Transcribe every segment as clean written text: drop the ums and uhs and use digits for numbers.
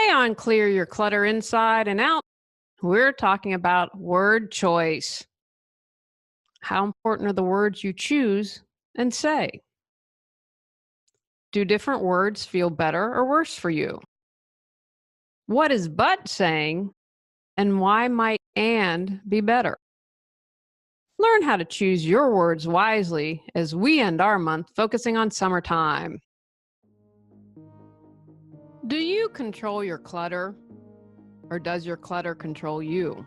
Today on Clear Your Clutter Inside and Out, we're talking about word choice. How important are the words you choose and say? Do different words feel better or worse for you? What is but saying, and why might and be better? Learn how to choose your words wisely as we end our month focusing on summertime. Do you control your clutter, or does your clutter control you?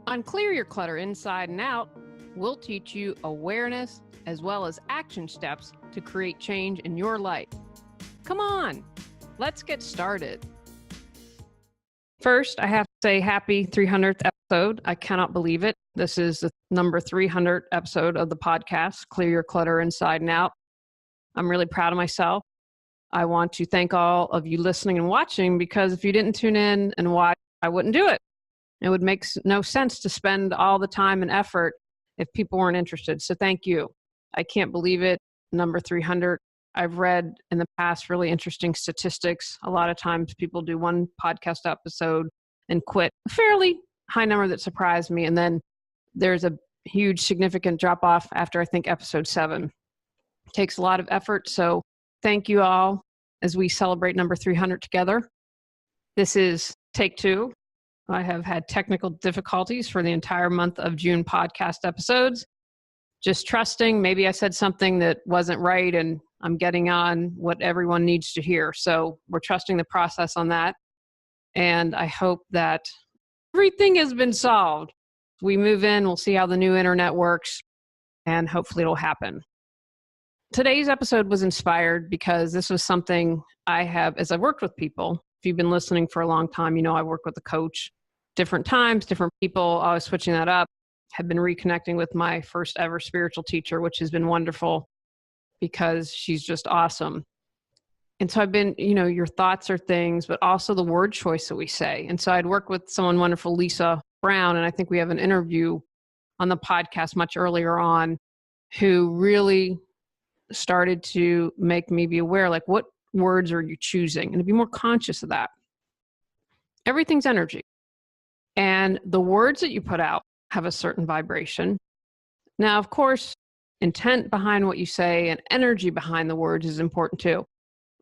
On Clear Your Clutter Inside and Out, we'll teach you awareness as well as action steps to create change in your life. Come on, let's get started. First, I have to say happy 300th episode. I cannot believe it. This is the number 300 episode of the podcast, Clear Your Clutter Inside and Out. I'm really proud of myself. I want to thank all of you listening and watching, because if you didn't tune in and watch, I wouldn't do it. It would make no sense to spend all the time and effort if people weren't interested. So thank you. I can't believe it. Number 300. I've read in the past really interesting statistics. A lot of times people do one podcast episode and quit. A fairly high number that surprised me. And then there's a huge significant drop off after, I think, episode 7. It takes a lot of effort. So thank you all as we celebrate number 300 together. This is take 2. I have had technical difficulties for the entire month of June podcast episodes. Just trusting, maybe I said something that wasn't right and I'm getting on what everyone needs to hear. So we're trusting the process on that. And I hope that everything has been solved. We move in, we'll see how the new internet works, and hopefully it'll happen. Today's episode was inspired because this was something I have, as I've worked with people. If you've been listening for a long time, you know I work with a coach. Different times, different people, always switching that up. Have been reconnecting with my first ever spiritual teacher, which has been wonderful because she's just awesome. And so I've been, your thoughts are things, but also the word choice that we say. And so I'd worked with someone wonderful, Lisa Brown, and I think we have an interview on the podcast much earlier on, who really started to make me be aware, like, what words are you choosing? And to be more conscious of that. Everything's energy. And the words that you put out have a certain vibration. Now, of course, intent behind what you say and energy behind the words is important too.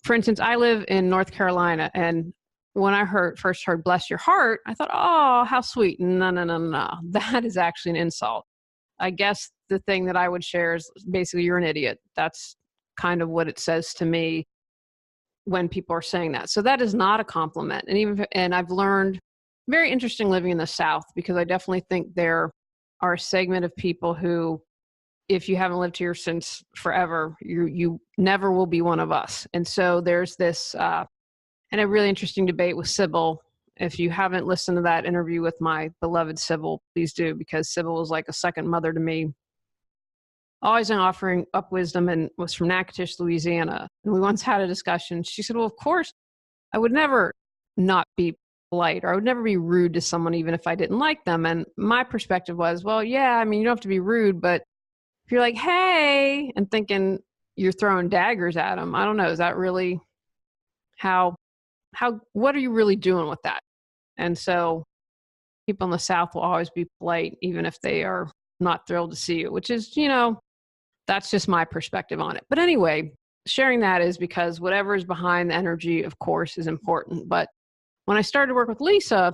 For instance, I live in North Carolina, and when I first heard bless your heart, I thought, oh, how sweet. No. That is actually an insult. I guess the thing that I would share is basically, you're an idiot. That's kind of what it says to me when people are saying that. So that is not a compliment. And I've learned, very interesting living in the South, because I definitely think there are a segment of people who, if you haven't lived here since forever, you never will be one of us. And so there's this, and a really interesting debate with Sybil. If you haven't listened to that interview with my beloved Sybil, please do, because Sybil was like a second mother to me. Always offering up wisdom, and was from Natchitoches, Louisiana. And we once had a discussion. She said, well, of course, I would never not be polite, or I would never be rude to someone even if I didn't like them. And my perspective was, well, yeah, you don't have to be rude, but if you're like, hey, and thinking you're throwing daggers at them, I don't know, is that really what are you really doing with that? And so people in the South will always be polite, even if they are not thrilled to see you, which is, that's just my perspective on it. But anyway, sharing that is because whatever is behind the energy, of course, is important. But when I started to work with Lisa,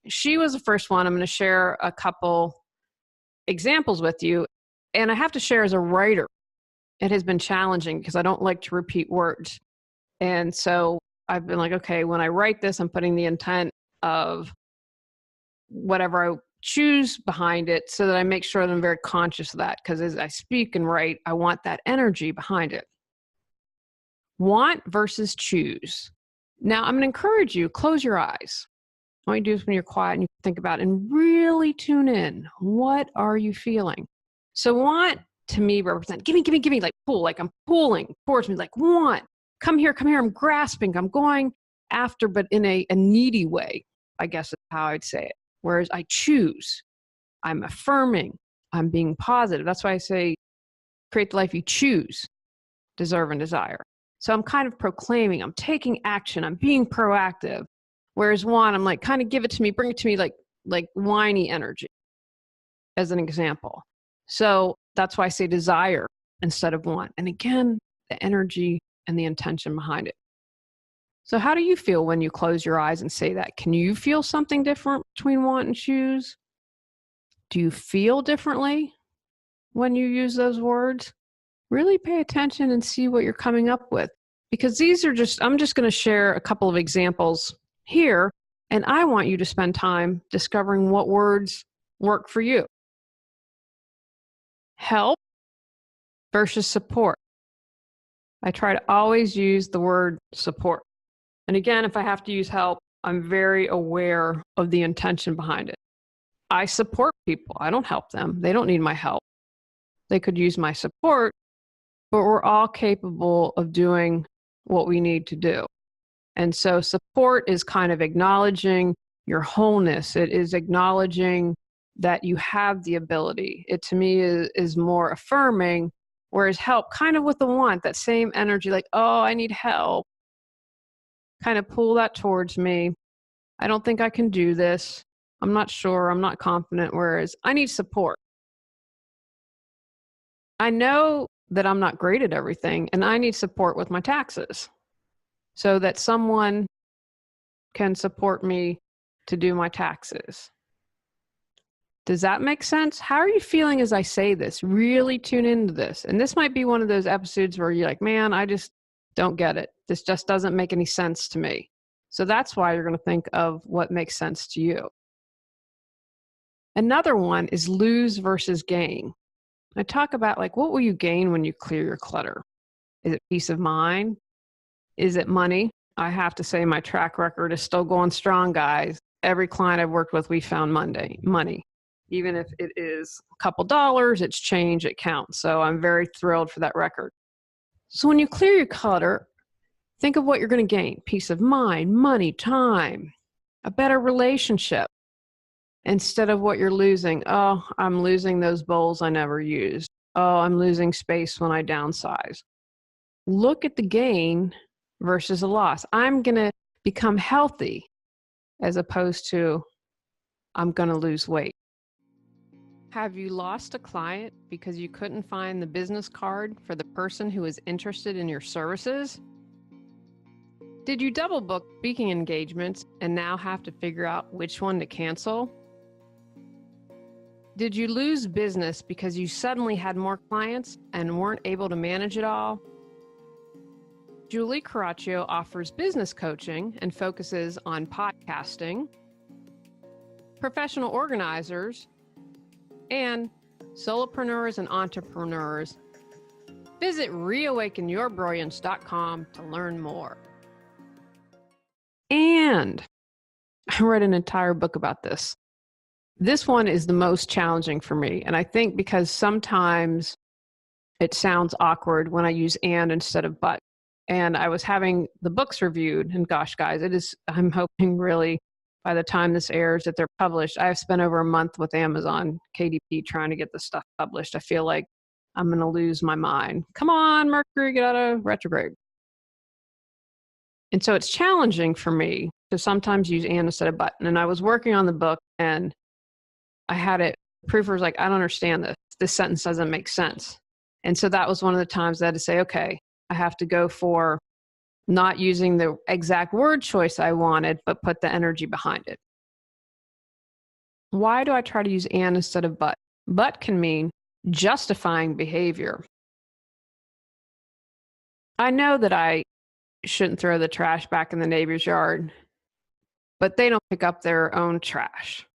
she was the first one. I'm going to share a couple examples with you. And I have to share, as a writer, it has been challenging because I don't like to repeat words. And so I've been like, okay, when I write this, I'm putting the intent of whatever I choose behind it, so that I make sure that I'm very conscious of that. Because as I speak and write, I want that energy behind it. Want versus choose. Now, I'm going to encourage you, close your eyes. All you do is when you're quiet and you think about it and really tune in. What are you feeling? So want, to me, represent, give me, like pull, like I'm pulling towards me, like want, come here, I'm grasping, I'm going after, but in a needy way, I guess is how I'd say it. Whereas I choose, I'm affirming, I'm being positive. That's why I say, create the life you choose, deserve, and desire. So I'm kind of proclaiming, I'm taking action, I'm being proactive. Whereas one, I'm like, kind of give it to me, bring it to me like whiny energy, as an example. So that's why I say desire instead of want. And again, the energy and the intention behind it. So how do you feel when you close your eyes and say that? Can you feel something different between want and choose? Do you feel differently when you use those words? Really pay attention and see what you're coming up with. Because I'm just going to share a couple of examples here, and I want you to spend time discovering what words work for you. Help versus support. I try to always use the word support. And again, if I have to use help, I'm very aware of the intention behind it. I support people. I don't help them. They don't need my help. They could use my support, but we're all capable of doing what we need to do. And so support is kind of acknowledging your wholeness. It is acknowledging that you have the ability. It to me is more affirming, whereas help kind of with the want, that same energy, like, oh, I need help. Kind of pull that towards me. I don't think I can do this. I'm not sure. I'm not confident. Whereas I need support. I know that I'm not great at everything and I need support with my taxes so that someone can support me to do my taxes. Does that make sense? How are you feeling as I say this? Really tune into this. And this might be one of those episodes where you're like, man, I just don't get it. This just doesn't make any sense to me. So that's why you're going to think of what makes sense to you. Another one is lose versus gain. I talk about like, what will you gain when you clear your clutter? Is it peace of mind? Is it money? I have to say my track record is still going strong, guys. Every client I've worked with, we found money. Even if it is a couple dollars, it's change, it counts. So I'm very thrilled for that record. So when you clear your clutter, think of what you're going to gain. Peace of mind, money, time, a better relationship. Instead of what you're losing, oh, I'm losing those bowls I never used. Oh, I'm losing space when I downsize. Look at the gain versus a loss. I'm going to become healthy as opposed to I'm going to lose weight. Have you lost a client because you couldn't find the business card for the person who is interested in your services? Did you double book speaking engagements and now have to figure out which one to cancel? Did you lose business because you suddenly had more clients and weren't able to manage it all? Julie Coraccio offers business coaching and focuses on podcasting, professional organizers, and solopreneurs and entrepreneurs. Visit reawakenyourbrilliance.com to learn more. And I read an entire book about this. This one is the most challenging for me. And I think because sometimes it sounds awkward when I use and instead of but. And I was having the books reviewed, and gosh, guys, I'm hoping really by the time this airs that they're published. I've spent over a month with Amazon, KDP, trying to get this stuff published. I feel like I'm going to lose my mind. Come on, Mercury, get out of retrograde. And so it's challenging for me to sometimes use and instead of but. And I was working on the book and I had it, proofer was like, I don't understand this. This sentence doesn't make sense. And so that was one of the times I had to say, okay, I have to go for not using the exact word choice I wanted, but put the energy behind it. Why do I try to use and instead of but? But can mean justifying behavior. I know that I shouldn't throw the trash back in the neighbor's yard, but they don't pick up their own trash.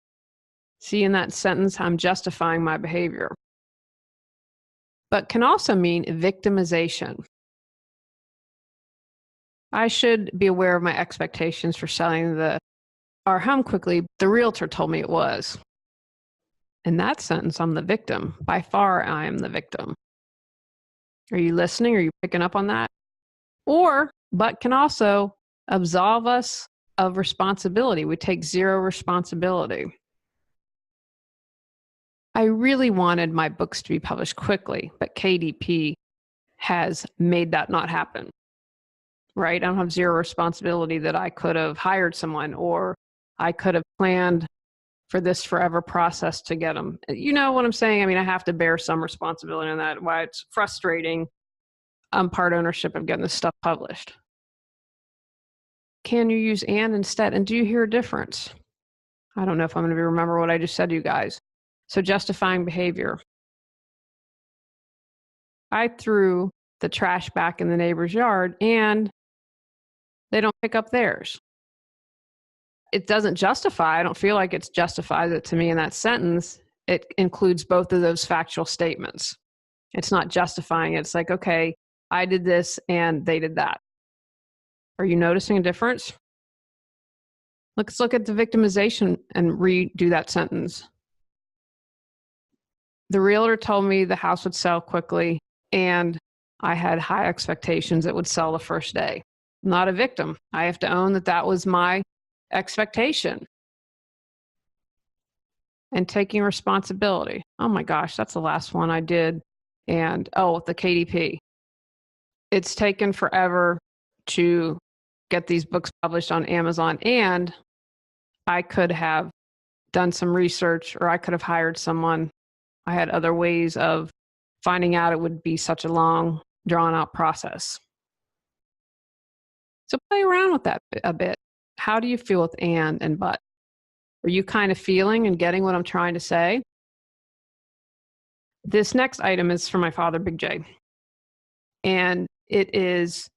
See, in that sentence, I'm justifying my behavior. But can also mean victimization. I should be aware of my expectations for selling our home quickly. The realtor told me it was. In that sentence, I'm the victim. By far, I am the victim. Are you listening? Are you picking up on that? Or, but can also absolve us of responsibility. We take zero responsibility. I really wanted my books to be published quickly, but KDP has made that not happen. right? I don't have zero responsibility that I could have hired someone or I could have planned for this forever process to get them. You know what I'm saying? I mean, I have to bear some responsibility on that. Why it's frustrating. I'm part ownership of getting this stuff published. Can you use and instead? And do you hear a difference? I don't know if I'm going to remember what I just said to you guys. So justifying behavior. I threw the trash back in the neighbor's yard and they don't pick up theirs. It doesn't justify. I don't feel like it's justifies it to me in that sentence. It includes both of those factual statements. It's not justifying it. It's like, okay, I did this and they did that. Are you noticing a difference? Let's look at the victimization and redo that sentence. The realtor told me the house would sell quickly and I had high expectations it would sell the first day. I'm not a victim. I have to own that that was my expectation. And taking responsibility. Oh my gosh, that's the last one I did. And the KDP. It's taken forever to get these books published on Amazon, and I could have done some research or I could have hired someone. I had other ways of finding out it would be such a long, drawn out process. So play around with that a bit. How do you feel with and but? Are you kind of feeling and getting what I'm trying to say? This next item is for my father, Big J. And it is,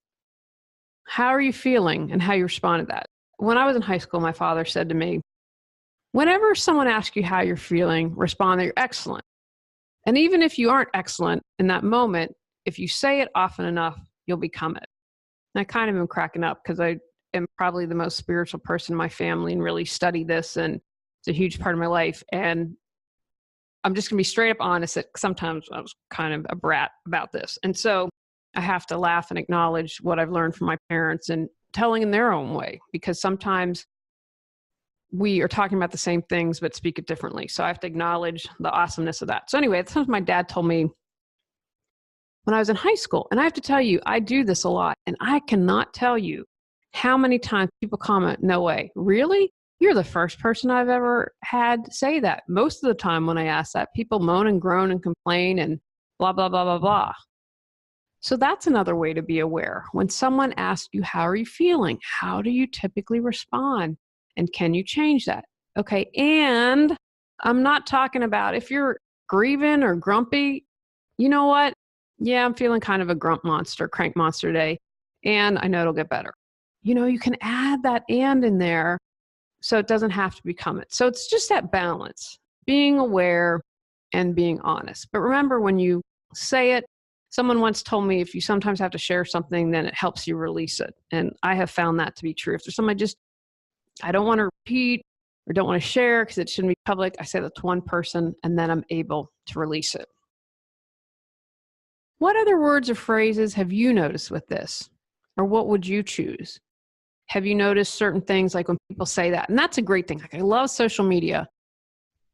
how are you feeling and how you respond to that? When I was in high school, my father said to me, whenever someone asks you how you're feeling, respond that you're excellent. And even if you aren't excellent in that moment, if you say it often enough, you'll become it. And I kind of am cracking up because I am probably the most spiritual person in my family and really study this, and it's a huge part of my life. And I'm just going to be straight up honest that sometimes I was kind of a brat about this. And so I have to laugh and acknowledge what I've learned from my parents and telling in their own way, because sometimes we are talking about the same things but speak it differently. So I have to acknowledge the awesomeness of that. So anyway, that's something my dad told me when I was in high school. And I have to tell you, I do this a lot. And I cannot tell you how many times people comment, no way, really? You're the first person I've ever had say that. Most of the time when I ask that, people moan and groan and complain and blah, blah, blah, blah, blah. So that's another way to be aware. When someone asks you, how are you feeling? How do you typically respond? And can you change that? Okay, and I'm not talking about if you're grieving or grumpy, you know what? Yeah, I'm feeling kind of a grump monster, crank monster today, and I know it'll get better. You know, you can add that and in there so it doesn't have to become it. So it's just that balance, being aware and being honest. But remember, when you say it, someone once told me if you sometimes have to share something, then it helps you release it. And I have found that to be true. If there's something I don't want to repeat or don't want to share because it shouldn't be public, I say that to one person and then I'm able to release it. What other words or phrases have you noticed with this? Or what would you choose? Have you noticed certain things like when people say that? And that's a great thing. Like, I love social media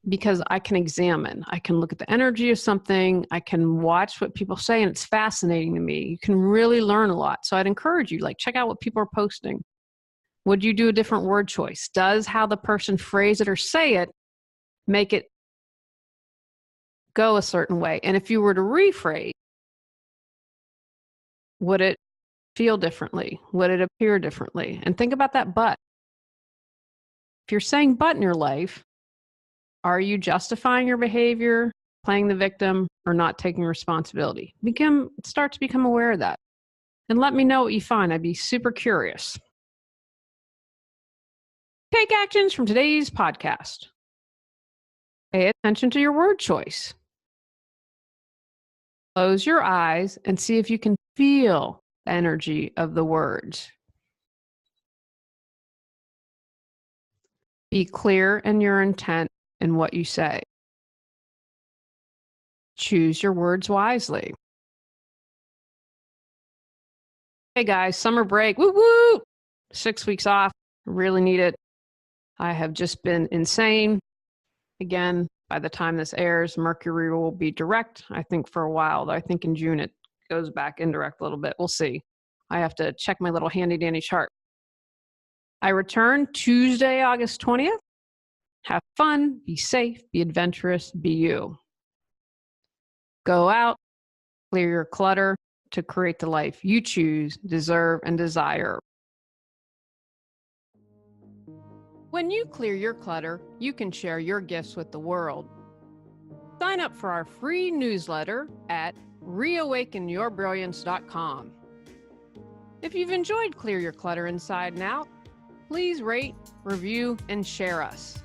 because I can examine. I can look at the energy of something. I can watch what people say, and it's fascinating to me. You can really learn a lot. So I'd encourage you, check out what people are posting. Would you do a different word choice? Does how the person phrase it or say it make it go a certain way? And if you were to rephrase, would it feel differently? Would it appear differently? And think about that but. If you're saying but in your life, are you justifying your behavior, playing the victim, or not taking responsibility? Start to become aware of that. And let me know what you find. I'd be super curious. Take actions from today's podcast. Pay attention to your word choice. Close your eyes and see if you can feel the energy of the words. Be clear in your intent in what you say. Choose your words wisely. Hey guys, summer break. Woo woo! 6 weeks off. Really need it. I have just been insane. Again, by the time this airs, Mercury will be direct, I think, for a while. I think in June it goes back indirect a little bit. We'll see. I have to check my little handy dandy chart. I return Tuesday, August 20th. Have fun, be safe, be adventurous, be you. Go out, clear your clutter to create the life you choose, deserve, and desire. When you clear your clutter, you can share your gifts with the world. Sign up for our free newsletter at reawakenyourbrilliance.com. If you've enjoyed Clear Your Clutter Inside and Out, please rate, review, and share us.